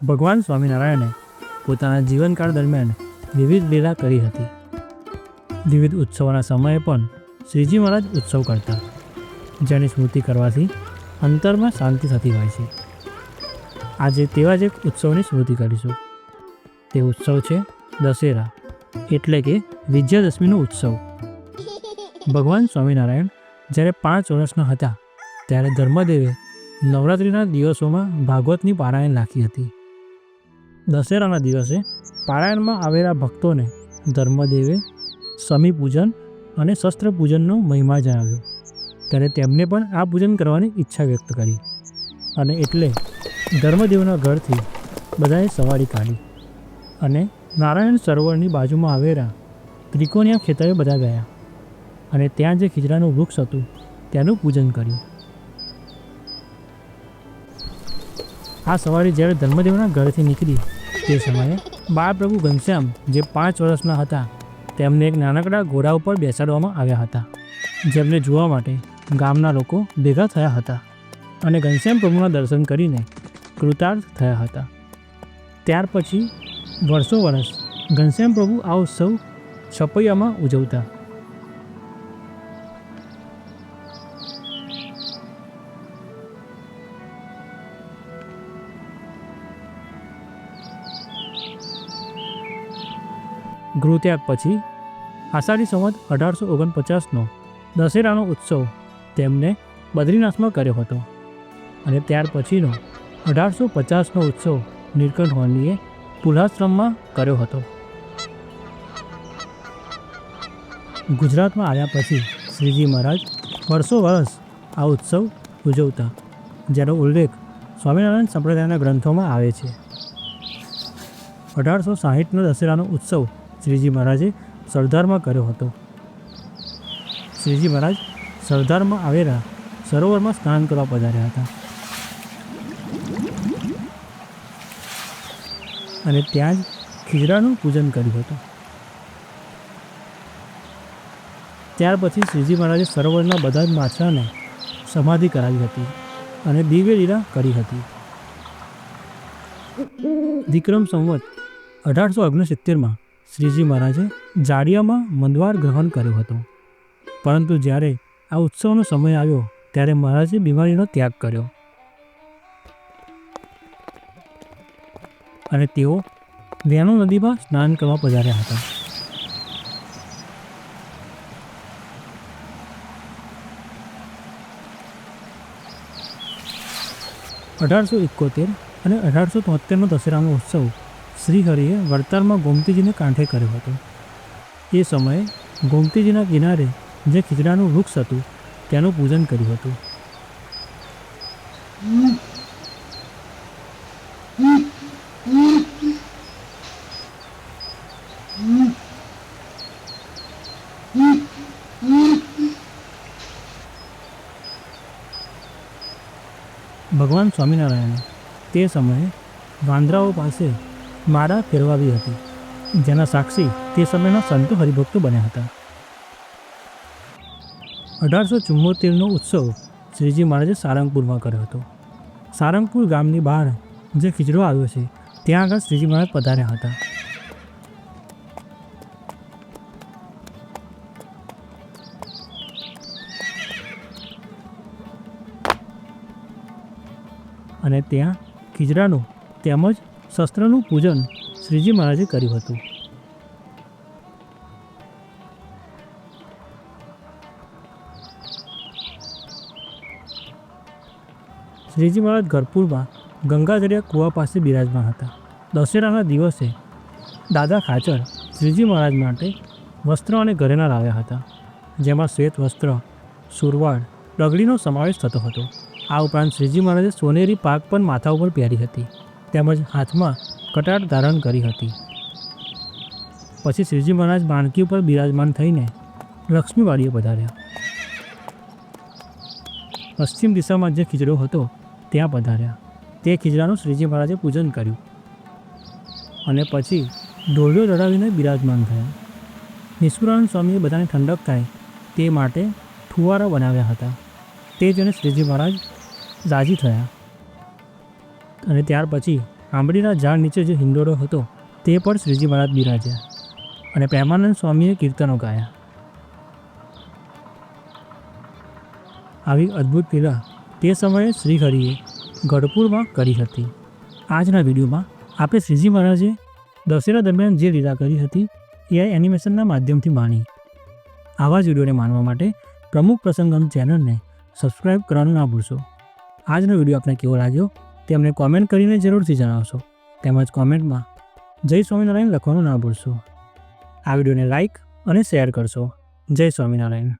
ભગવાન સ્વામિનારાયણે પોતાના જીવનકાળ દરમિયાન વિવિધ લીલા કરી હતી. વિવિધ ઉત્સવોના સમયે પણ શ્રીજી મહારાજ ઉત્સવ કરતા, જેની સ્મૃતિ કરવાથી અંતરમાં શાંતિ થતી હોય છે. આજે તેવા જ એક ઉત્સવની સ્મૃતિ કરીશું. તે ઉત્સવ છે દશેરા, એટલે કે વિજયાદશમીનો ઉત્સવ. ભગવાન સ્વામિનારાયણ જ્યારે 5 વર્ષના હતા ત્યારે ધર્મદેવે નવરાત્રિના દિવસોમાં ભાગવતની પારાયણ રાખી હતી. દશેરાના દિવસે પારાયણમાં આવેલા ભક્તોને ધર્મદેવે સમી પૂજન અને શસ્ત્ર પૂજનનો મહિમા જણાવ્યો. ત્યારે તેમને પણ આ પૂજન કરવાની ઈચ્છા વ્યક્ત કરી અને એટલે ધર્મદેવના ઘરથી બધાએ સવારી કાઢી અને નારાયણ સરોવરની બાજુમાં આવેલા ત્રિકોણિયા ખેતરે બધા ગયા અને ત્યાં જે ખીજડાનું વૃક્ષ હતું તેનું પૂજન કર્યું. આ સવારી જ્યારે ધર્મદેવના ઘરેથી નીકળી તે સમયે બાળપ્રભુ ઘનશ્યામ જે 5 વર્ષના હતા તેમને એક નાનકડા ઘોડા ઉપર બેસાડવામાં આવ્યા હતા, જેમને જોવા માટે ગામના લોકો ભેગા થયા હતા અને ઘનશ્યામ પ્રભુના દર્શન કરીને કૃતાર્થ થયા હતા. ત્યાર પછી વર્ષો વર્ષ ઘનશ્યામ પ્રભુ આ ઉત્સવ છપૈયામાં ઉજવતા. ગૃહત્યાગ પછી આષાઢી સંવત 1849નો દશેરાનો ઉત્સવ તેમને બદ્રીનાથમાં કર્યો હતો અને ત્યાર પછીનો 1850નો ઉત્સવ નીલકંઠ વર્ણીએ પુલાશ્રમમાં કર્યો હતો. ગુજરાતમાં આવ્યા પછી શ્રીજી મહારાજ વર્ષો વર્ષ આ ઉત્સવ ઉજવતા, જેનો ઉલ્લેખ સ્વામિનારાયણ સંપ્રદાયના ગ્રંથોમાં આવે છે. 1860નો દશેરાનો ઉત્સવ શ્રીજી મહારાજે સરદારમાં કર્યો હતો. શ્રીજી મહારાજ સરદારમાં આવેલા સરોવરમાં સ્નાન કરવા પધાર્યા હતા અને ત્યાં જ ખીજડાનું પૂજન કર્યું હતું. ત્યાર પછી શ્રીજી મહારાજે સરોવરના બધા જ માછલાને સમાધિ કરાવી હતી અને દિવ્ય લીલા કરી હતી. વિક્રમ સંવત 1869માં શ્રીજી મહારાજે જાડિયામાં મંદવાર ગ્રહણ કર્યો હતો, પરંતુ જ્યારે આ ઉત્સવનો સમય આવ્યો ત્યારે મહારાજે બીમારીનો ત્યાગ કર્યો અને તેઓ વેણુ નદીમાં સ્નાન કરવા પધાર્યા હતા. (1871) અને 1873નો દશેરાનો ઉત્સવ શ્રીહરિએ વડતાલમાં ગોમતીજીને કાંઠે કર્યો હતો. એ સમયે ગોમતીજીના કિનારે જે ખીજડાનું વૃક્ષ હતું તેનું પૂજન કર્યું હતું. ભગવાન સ્વામિનારાયણે તે સમયે વાંદરાઓ પાસે માળા ફેરવાવી હતી, જેના સાક્ષી તે સમયના સંતો હરિભક્તો બન્યા હતા. 1874નો ઉત્સવ શ્રીજી મહારાજે સારંગપુરમાં કર્યો હતો. સારંગપુર ગામની બહાર જે ખીજડો આવ્યો છે ત્યાં આગળ શ્રીજી મહારાજ પધાર્યા હતા. અને ત્યાં ખીજડાનું તેમજ શસ્ત્રનું પૂજન શ્રીજી મહારાજે કર્યું હતું. શ્રીજી મહારાજ ગરપુરમાં ગંગાજળિયા કૂવા પાસે બિરાજમાન હતા. દશેરાના દિવસે દાદા ખાચર શ્રીજી મહારાજ માટે વસ્ત્ર અને ઘરેણાં લાવ્યા હતા, જેમાં શ્વેત વસ્ત્ર, સુરવાળ, ડગલીનો સમાવેશ થતો હતો. આ ઉપરાંત શ્રીજી મહારાજે સોનેરી પાક પણ માથા ઉપર પહેરી હતી, તેમજ હાથમાં કટાર ધારણ કરી હતી. પછી શ્રીજી મહારાજ માણકી ઉપર બિરાજમાન થઈને લક્ષ્મીવાડીએ પધાર્યા. પશ્ચિમ દિશામાં જે ખીજડો હતો ત્યાં પધાર્યા. તે ખીજડાનું શ્રીજી મહારાજે પૂજન કર્યું અને પછી ઢોલિયો ચડાવીને બિરાજમાન થયા. નિષ્કુળાનંદ સ્વામીએ બધાને ઠંડક થાય તે માટે ફુવારા બનાવ્યા હતા. તે જોઈને શ્રીજી મહારાજ રાજી થયા અને ત્યાર પછી આંબલીના ઝાડ નીચે જે હિંડોળો હતો તે પર શ્રીજી મહારાજ બિરાજ્યા અને પ્રેમાનંદ સ્વામીએ કીર્તનો ગાયા. આવી અદ્ભુત લીલા તે સમયે શ્રીહરિએ ગઢપુરમાં કરી હતી. આજના વિડીયોમાં આપણે શ્રીજી મહારાજે દશેરા દરમિયાન જે લીલા કરી હતી એ એનિમેશનના માધ્યમથી માણી. આવા જ વિડીયોને માણવા માટે પ્રમુખ પ્રસંગમ ચેનલને સબસ્ક્રાઈબ કરવાનું ના ભૂલશો. આજનો વિડીયો આપને કેવો લાગ્યો તે અમને કોમેન્ટ કરીને જરૂરથી જણાવશો. તેમજ કોમેન્ટમાં જય સ્વામિનારાયણ લખવાનું ના ભૂલશો. આ વિડીયોને લાઈક અને શેર કરશો. જય સ્વામિનારાયણ.